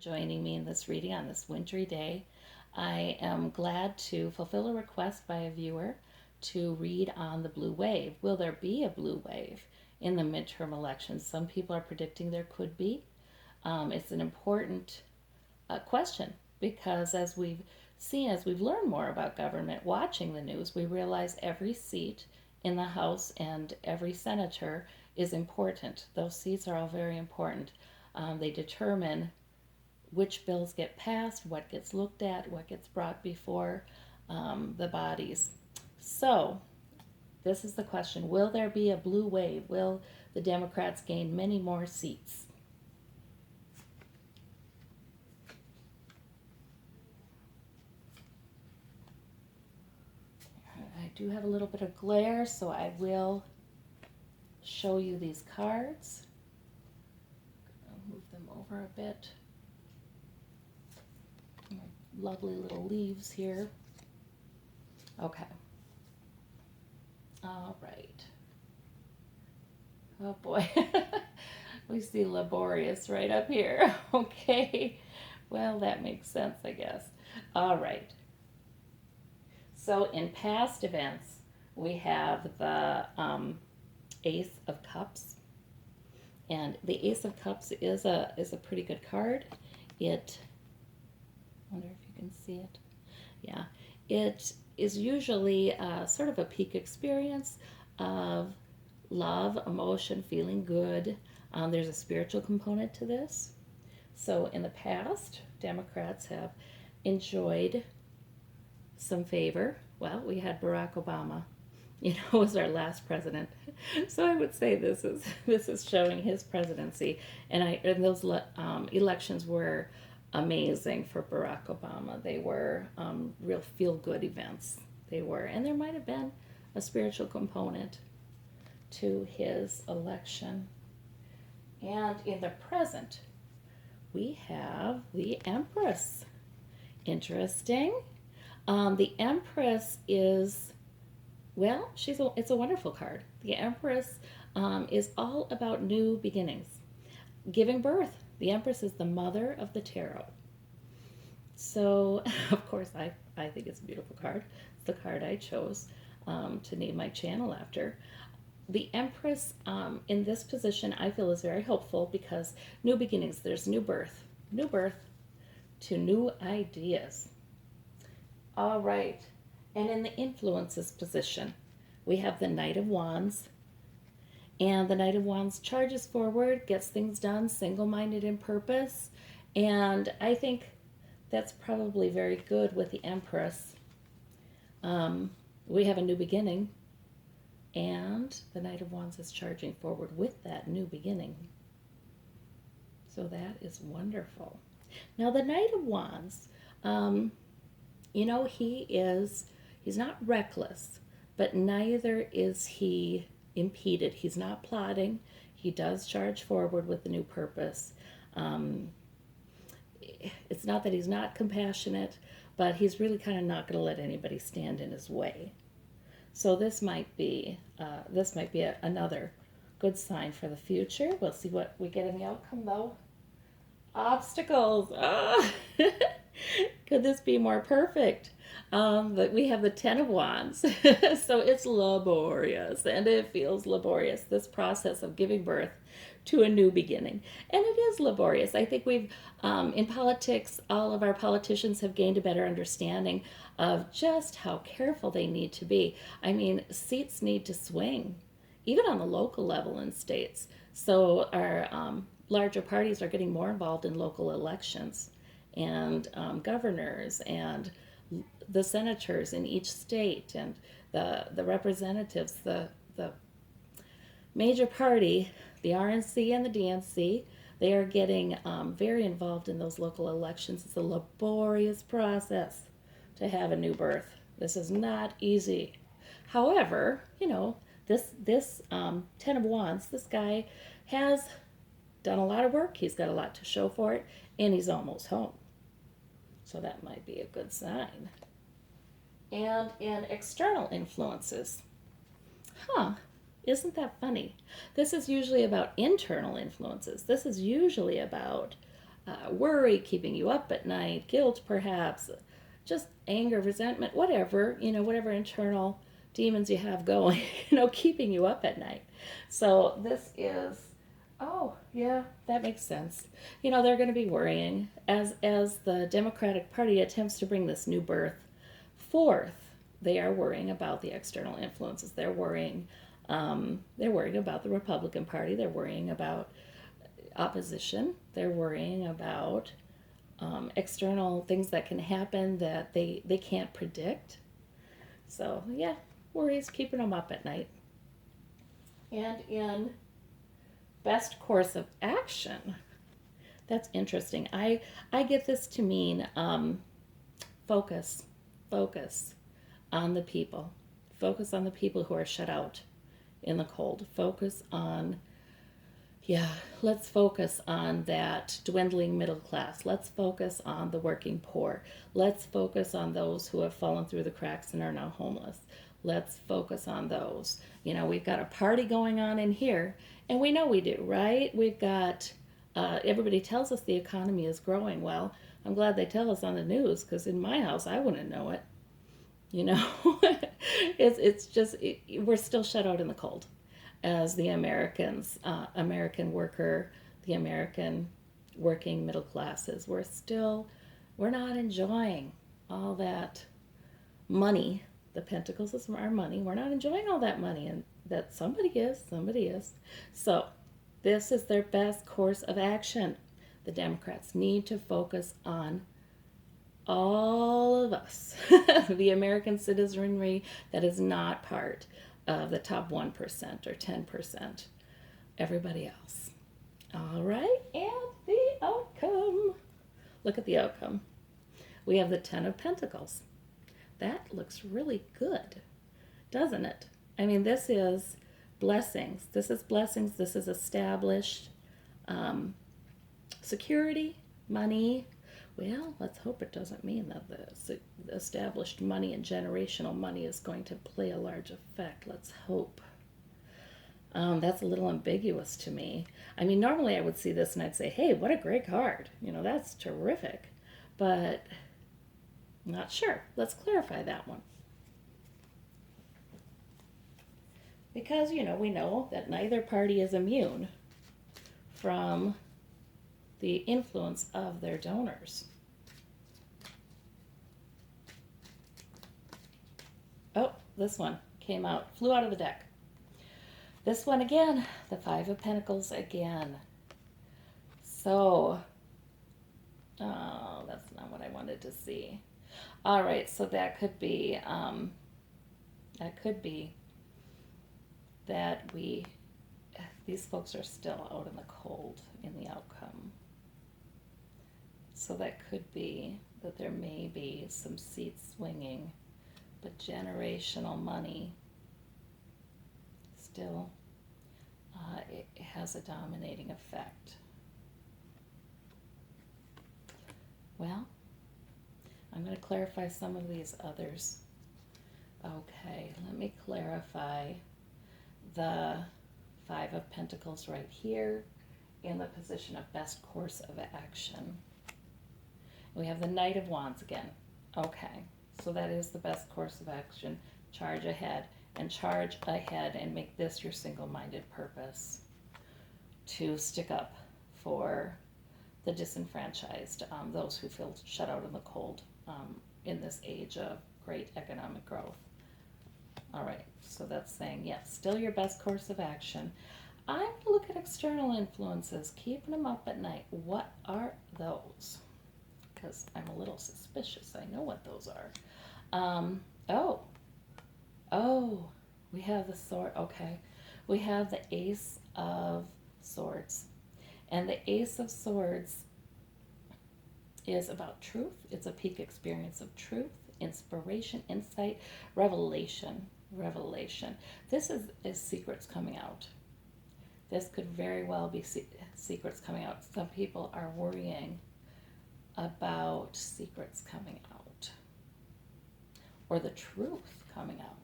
Joining me in this reading on this wintry day. I am glad to fulfill a request by a viewer to read on the blue wave. Will there be a blue wave in the midterm elections? Some people are predicting there could be. It's an important question because as we've seen, as we've learned more about government, watching the news, we realize every seat in the House and every senator is important. Those seats are all very important. They determine which bills get passed, what gets looked at, what gets brought before the bodies. So, this is the question. Will there be a blue wave? Will the Democrats gain many more seats? I do have a little bit of glare, so I will show you these cards. I'll move them over a bit. Lovely little leaves here. Okay. All right. Oh boy. We see laborious right up here. Okay. Well, that makes sense, I guess. All right. So in past events, we have the Ace of Cups. And the Ace of Cups is a pretty good card. Wonder if you can see it. Yeah, it is usually sort of a peak experience of love, emotion, feeling good. There's a spiritual component to this. So in the past, Democrats have enjoyed some favor. Well, we had Barack Obama, was our last president. So I would say this is showing his presidency, and those elections were amazing for Barack Obama. They were real feel-good events. They were, and there might have been a spiritual component to his election. And in the present, we have the Empress. Interesting. The Empress is, well, it's a wonderful card. The Empress is all about new beginnings, giving birth. The Empress is the mother of the tarot. So, of course, I think it's a beautiful card. It's the card I chose to name my channel after. The Empress in this position, I feel, is very hopeful because new beginnings, there's new birth to new ideas. All right. And in the influences position, we have the Knight of Wands. And the Knight of Wands charges forward, gets things done, single-minded in purpose. And I think that's probably very good with the Empress. We have a new beginning, and the Knight of Wands is charging forward with that new beginning. So that is wonderful. Now the Knight of Wands, he's not reckless, but neither is he impeded. He's not plotting. He does charge forward with the new purpose. It's not that he's not compassionate, but he's really kind of not going to let anybody stand in his way. So this might be another good sign for the future. We'll see what we get in the outcome, though. Obstacles. Could this be more perfect? But we have the Ten of Wands. So it's laborious, and it feels laborious, this process of giving birth to a new beginning. And it is laborious. I think we've, in politics, all of our politicians have gained a better understanding of just how careful they need to be. I mean, seats need to swing, even on the local level in states. So our larger parties are getting more involved in local elections, and governors and the senators in each state and the representatives, the major party, the RNC and the DNC, they are getting very involved in those local elections. It's a laborious process to have a new birth. This is not easy. However, this Ten of Wands, this guy has done a lot of work. He's got a lot to show for it, and he's almost home. So that might be a good sign. And in external influences, isn't that funny? This is usually about internal influences. This is usually about worry keeping you up at night, guilt perhaps, just anger, resentment, whatever, whatever internal demons you have going, keeping you up at night. So this is, oh, yeah, that makes sense. They're going to be worrying as the Democratic Party attempts to bring this new birth forth. They are worrying about the external influences. They're worrying about the Republican Party. They're worrying about opposition. They're worrying about external things that can happen that they can't predict. So, yeah, worries keeping them up at night. And in best course of action, that's interesting. I get this to mean focus. Focus on the people. Focus on the people who are shut out in the cold. Focus on, yeah, let's focus on that dwindling middle class. Let's focus on the working poor. Let's focus on those who have fallen through the cracks and are now homeless. Let's focus on those. We've got a party going on in here, and we know we do, right? We've got, everybody tells us the economy is growing. Well, I'm glad they tell us on the news, because in my house, I wouldn't know it. It's just, we're still shut out in the cold as the Americans, American worker, the American working middle classes. We're not enjoying all that money. The pentacles is our money. We're not enjoying all that money, and that somebody is. So this is their best course of action. The Democrats need to focus on all of us, the American citizenry that is not part of the top 1% or 10%, everybody else. All right, and the outcome. Look at the outcome. We have the 10 of Pentacles. That looks really good, doesn't it? I mean, this is blessings. This is blessings. This is established security, money. Well, let's hope it doesn't mean that the established money and generational money is going to play a large effect. Let's hope. That's a little ambiguous to me. I mean, normally I would see this and I'd say, hey, what a great card. That's terrific. But I'm not sure. Let's clarify that one. Because, we know that neither party is immune from the influence of their donors. Oh, this one came out, flew out of the deck. This one again, the 5 of Pentacles again. So, oh, that's not what I wanted to see. All right, so that could be that these folks are still out in the cold in the outcome. So that could be that there may be some seat swinging, but generational money still it has a dominating effect. Well, I'm going to clarify some of these others. Okay, let me clarify the 5 of Pentacles right here in the position of best course of action. We have the Knight of Wands again. Okay, so that is the best course of action. Charge ahead and make this your single-minded purpose to stick up for the disenfranchised, those who feel shut out in the cold in this age of great economic growth. All right, so that's saying, yes, still your best course of action. I'm going to look at external influences, keeping them up at night. What are those? Because I'm a little suspicious. I know what those are. We have the sword. Okay, we have the Ace of Swords. And the Ace of Swords is about truth. It's a peak experience of truth, inspiration, insight, revelation. This is secrets coming out. This could very well be secrets coming out. Some people are worrying about secrets coming out or the truth coming out.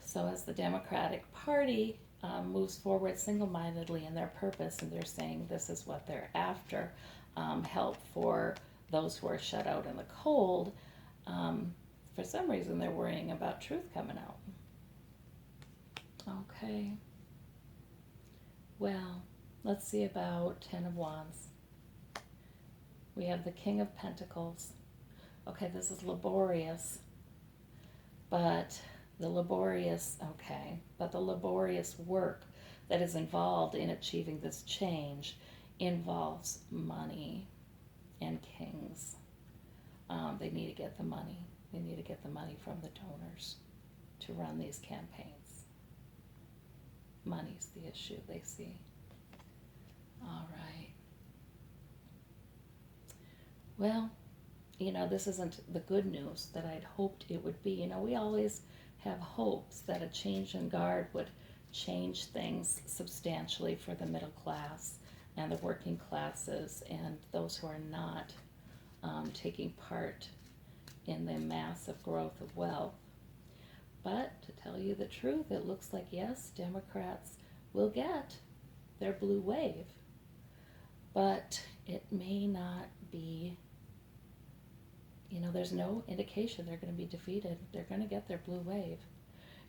So as the Democratic Party moves forward single-mindedly in their purpose, and they're saying this is what they're after, help for those who are shut out in the cold, for some reason they're worrying about truth coming out. Okay. Well, let's see about Ten of Wands. We have the King of Pentacles. Okay, this is laborious, but the laborious work that is involved in achieving this change involves money and kings. They need to get the money. They need to get the money from the donors to run these campaigns. Money's the issue they see. All right. Well, this isn't the good news that I'd hoped it would be. We always have hopes that a change in guard would change things substantially for the middle class and the working classes and those who are not taking part in the massive growth of wealth. But to tell you the truth, it looks like, yes, Democrats will get their blue wave, but it may not be, there's no indication they're going to be defeated. They're going to get their blue wave.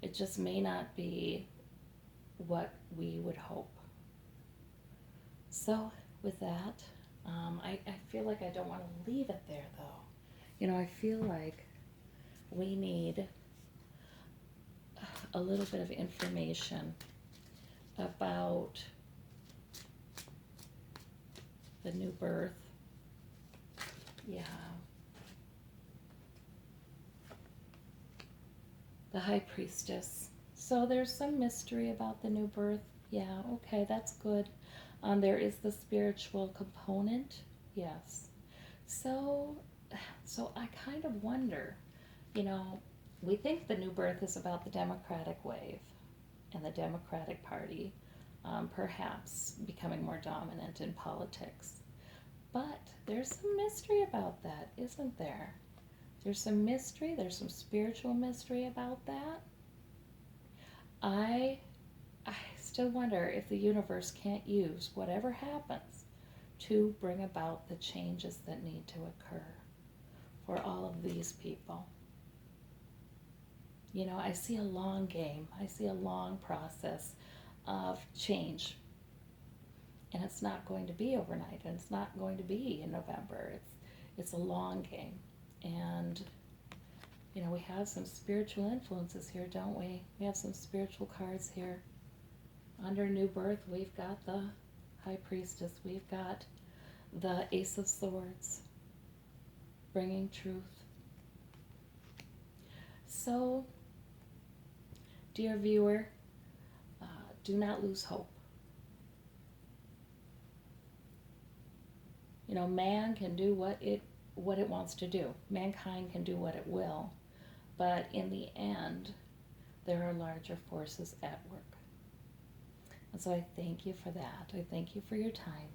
It just may not be what we would hope. So with that, I feel like I don't want to leave it there, though. I feel like we need a little bit of information about the new birth. Yeah. The High Priestess. So there's some mystery about the new birth. Yeah, okay, that's good. There is the spiritual component. Yes. So I kind of wonder, we think the new birth is about the Democratic wave and the Democratic Party perhaps becoming more dominant in politics. But there's some mystery about that, isn't there? There's some mystery, there's some spiritual mystery about that. I still wonder if the universe can't use whatever happens to bring about the changes that need to occur for all of these people. I see a long game. I see a long process of change. And it's not going to be overnight, and it's not going to be in November. It's a long game. And, we have some spiritual influences here, don't we? We have some spiritual cards here. Under New Birth, we've got the High Priestess. We've got the Ace of Swords, bringing truth. So, dear viewer, do not lose hope. Man can do what it wants to do. Mankind can do what it will. But in the end, there are larger forces at work. And so I thank you for that. I thank you for your time.